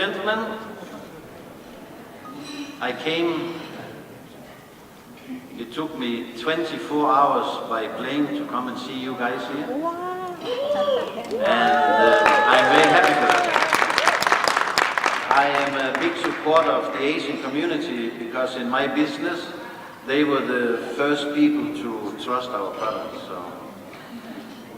gentlemen, I came, it took me 24 hours by plane to come and see you guys here. Wow. And I'm very happy for that. I am a big supporter of the Asian community because in my business, they were the first people to trust our products. So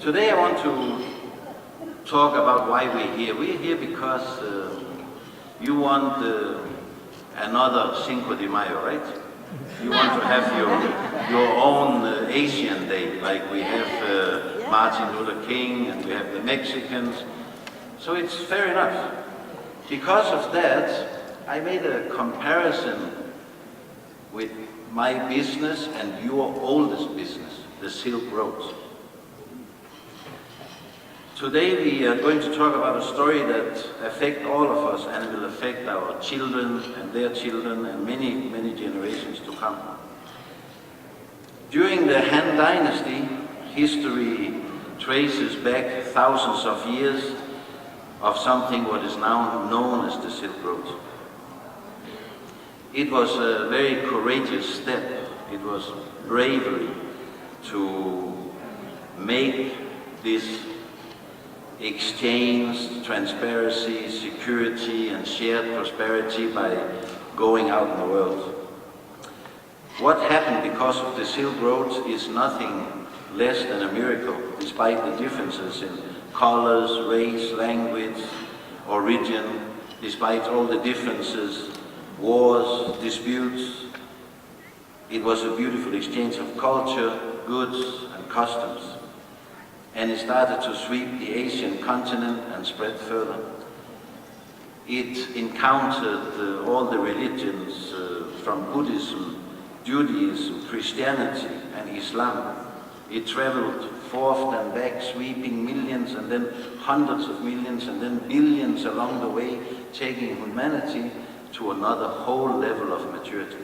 today I want to talk about why we're here. We're here because you want another Cinco de Mayo, right? You want to have your own Asian day, like we have Martin Luther King and we have the Mexicans. So it's fair enough. Because of that, I made a comparison with my business and your oldest business, the Silk Road. Today we are going to talk about a story that affects all of us and will affect our children and their children and many, many generations to come. During the Han Dynasty, history traces back thousands of years of something what is now known as the Silk Road. It was a very courageous step. It was bravery to make this exchange, transparency, security, and shared prosperity by going out in the world. What happened because of the Silk Road is nothing less than a miracle, despite the differences in colors, race, language, origin, despite all the differences, wars, disputes. It was a beautiful exchange of culture, goods, and customs. And it started to sweep the Asian continent and spread further. It encountered all the religions from Buddhism, Judaism, Christianity, and Islam. It traveled forth and back, sweeping millions and then hundreds of millions and then billions along the way, taking humanity to another whole level of maturity.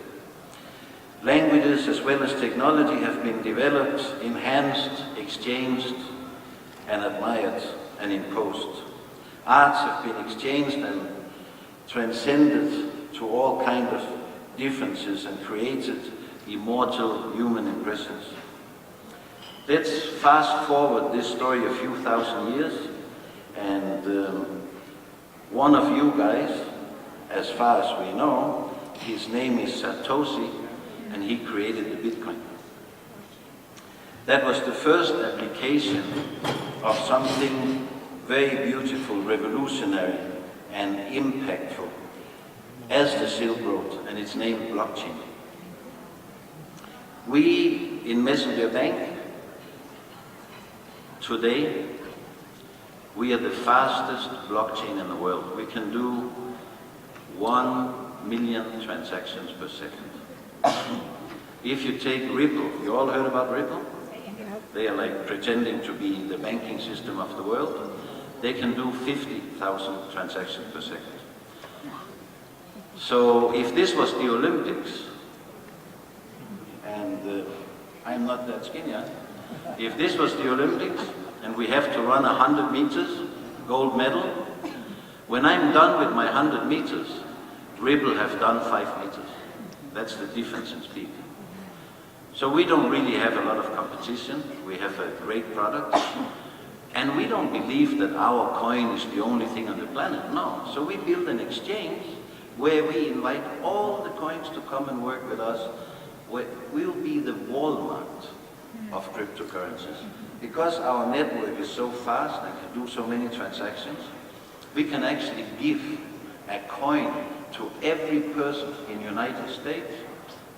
Languages as well as technology have been developed, enhanced, exchanged, and admired and imposed. Arts have been exchanged and transcended to all kinds of differences and created immortal human impressions. Let's fast forward this story a few thousand years, and one of you guys, as far as we know, his name is Satoshi, and he created the Bitcoin. That was the first application of something very beautiful, revolutionary, and impactful as the Silk Road, and it's named blockchain. We in Messenger Bank, today, we are the fastest blockchain in the world. We can do 1 million transactions per second. If you take Ripple, you all heard about Ripple? They are like pretending to be the banking system of the world. They can do 50,000 transactions per second. So if this was the Olympics, and I'm not that skinny, if this was the Olympics, and we have to run 100 meters, gold medal, when I'm done with my 100 meters, Ripple have done 5 meters. That's the difference in speed. So we don't really have a lot of competition. We have a great product. And we don't believe that our coin is the only thing on the planet. No. So we build an exchange where we invite all the coins to come and work with us. We'll be the Walmart of cryptocurrencies. Because our network is so fast and can do so many transactions, we can actually give a coin to every person in the United States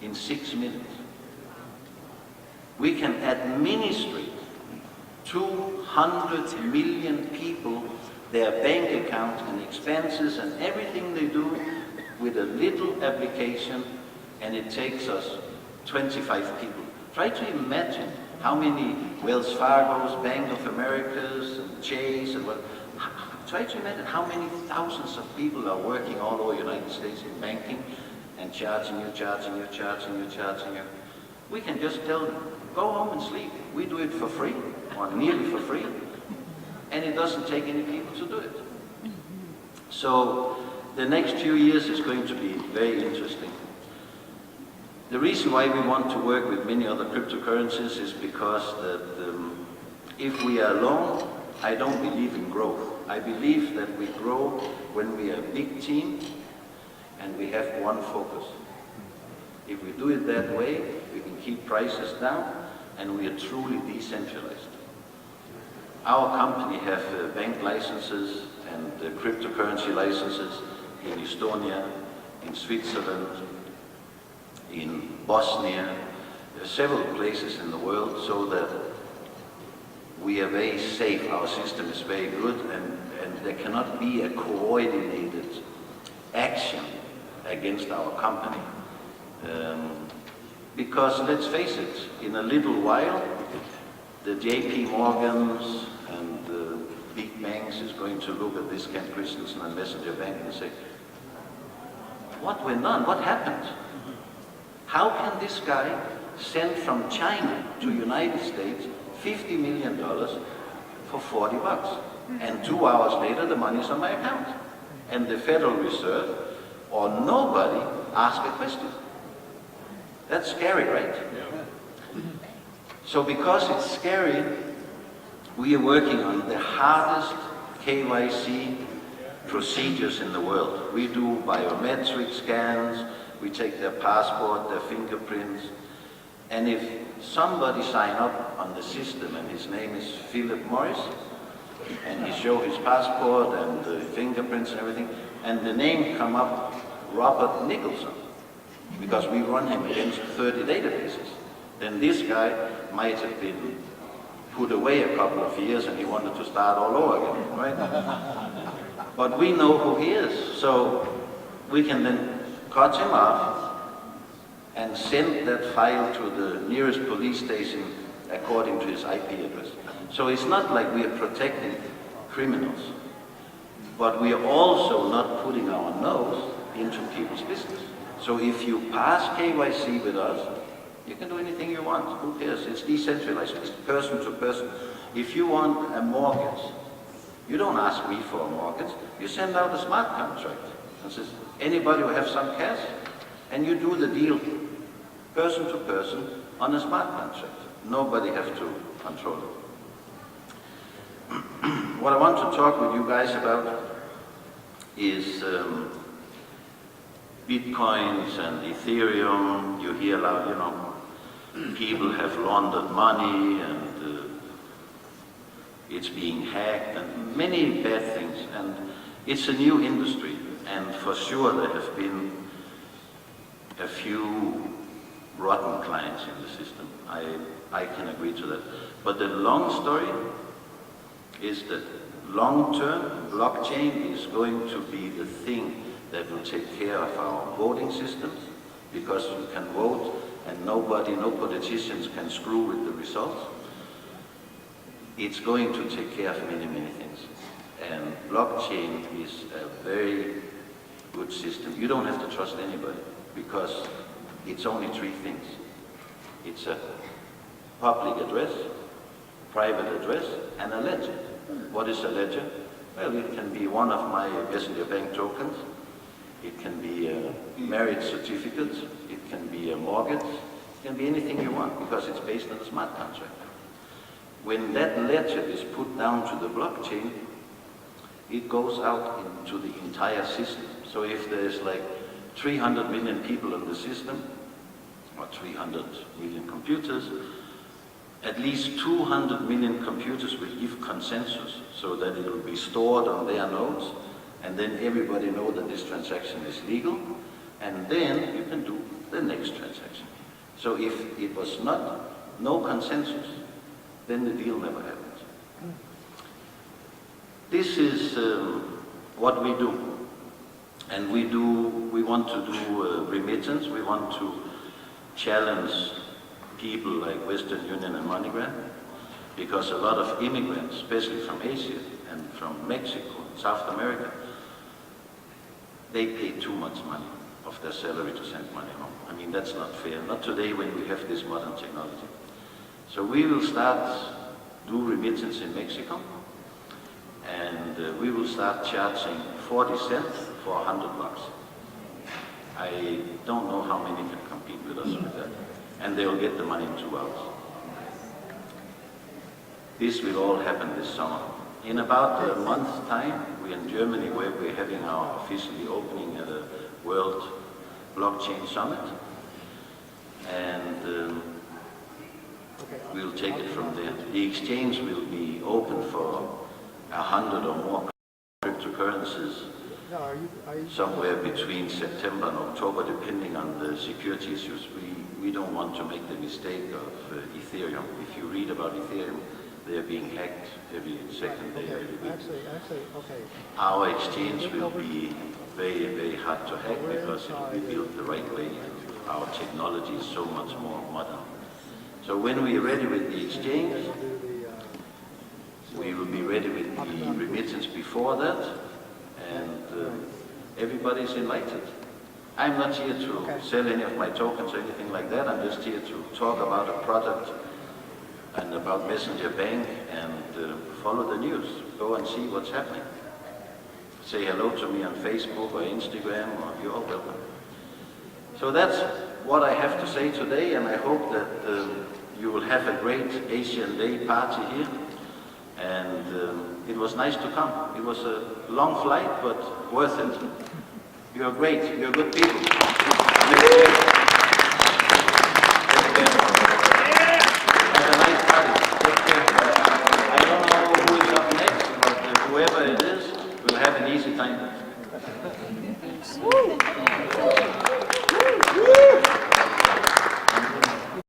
in 6 minutes. We can administrate 200 million people, their bank accounts and expenses and everything they do with a little application, and it takes us 25 people. Try to imagine how many Wells Fargo's, Bank of America's, and Chase, and what. Try to imagine how many thousands of people are working all over the United States in banking and charging you. We can just tell them, go home and sleep. We do it for free, or nearly for free, and it doesn't take any people to do it. So the next few years is going to be very interesting. The reason why we want to work with many other cryptocurrencies is because that if we are alone, I don't believe in growth. I believe that we grow when we are a big team and we have one focus. If we do it that way, we can keep prices down and we are truly decentralized. Our company have bank licenses and cryptocurrency licenses in Estonia, in Switzerland, in Bosnia, several places in the world, so that we are very safe. Our system is very good, and there cannot be a coordinated action against our company. Because let's face it, in a little while, the JP Morgans and the big banks is going to look at this Kristensen and Messenger Bank and say, what went on? What happened? How can this guy send from China to United States $50 million for 40 bucks? And 2 hours later, the money's on my account. And the Federal Reserve or nobody ask a question. That's scary, right? So because it's scary, we are working on the hardest KYC procedures in the world. We do biometric scans, we take their passport, their fingerprints, and if somebody sign up on the system and his name is Philip Morris, and he show his passport and the fingerprints and everything, and the name come up Robert Nicholson, because we run him against 30 databases, then this guy might have been put away a couple of years and he wanted to start all over again, right? But we know who he is, so we can then cut him off and send that file to the nearest police station according to his IP address. So it's not like we are protecting criminals, but we are also not putting our nose into people's business. So if you pass KYC with us, you can do anything you want. Who cares? It's decentralized. It's person to person. If you want a mortgage, you don't ask me for a mortgage. You send out a smart contract and says, anybody who have some cash, and you do the deal person to person on a smart contract. Nobody has to control it. What I want to talk with you guys about is Bitcoins and Ethereum. You hear a lot, people have laundered money and it's being hacked and many bad things. And it's a new industry, and for sure there have been a few rotten clients in the system. I can agree to that. But the long story is that long-term blockchain is going to be the thing that will take care of our voting systems, because you can vote and no politicians can screw with the results. It's going to take care of many, many things. And blockchain is a very good system. You don't have to trust anybody, because it's only three things. It's a public address, private address, and a ledger. What is a ledger? Well, it can be one of my Messenger Bank tokens. It can be a marriage certificate. It can be a mortgage. It can be anything you want, because it's based on a smart contract. When that ledger is put down to the blockchain, it goes out into the entire system. So if there's like 300 million people in the system, or 300 million computers, at least 200 million computers will give consensus, so that it will be stored on their nodes, and then everybody knows that this transaction is legal, and then you can do the next transaction. So if it was no consensus, then the deal never happened. This is what we do. And we want to do remittance. We want to challenge people like Western Union and MoneyGram, because a lot of immigrants, especially from Asia and from Mexico, South America, they pay too much money of their salary to send money home. I mean, that's not fair. Not today when we have this modern technology. So we will start do remittance in Mexico, and we will start charging 40 cents for $100. I don't know how many can compete with us with that. And they will get the money in 2 hours. This will all happen this summer. In about a month's time, we're in Germany where we're having our officially opening at a World Blockchain Summit. And we'll take it from there. The exchange will be open for 100 or more cryptocurrencies somewhere between September and October, depending on the security issues. We don't want to make the mistake of Ethereum. If you read about Ethereum, they're being hacked every second day, every week. Our exchange will be very, very hard to hack because it will be built the right way. Our technology is so much more modern. So when we are ready with the exchange, we will be ready with the remittance before that, and everybody's invited. I'm not here to sell any of my tokens or anything like that. I'm just here to talk about a product and about Messenger Bank and follow the news. Go and see what's happening. Say hello to me on Facebook or Instagram, or you're all welcome. So that's what I have to say today, and I hope that you will have a great Asian Day party here. And it was nice to come. It was a long flight, but worth it. You're great. You're good people.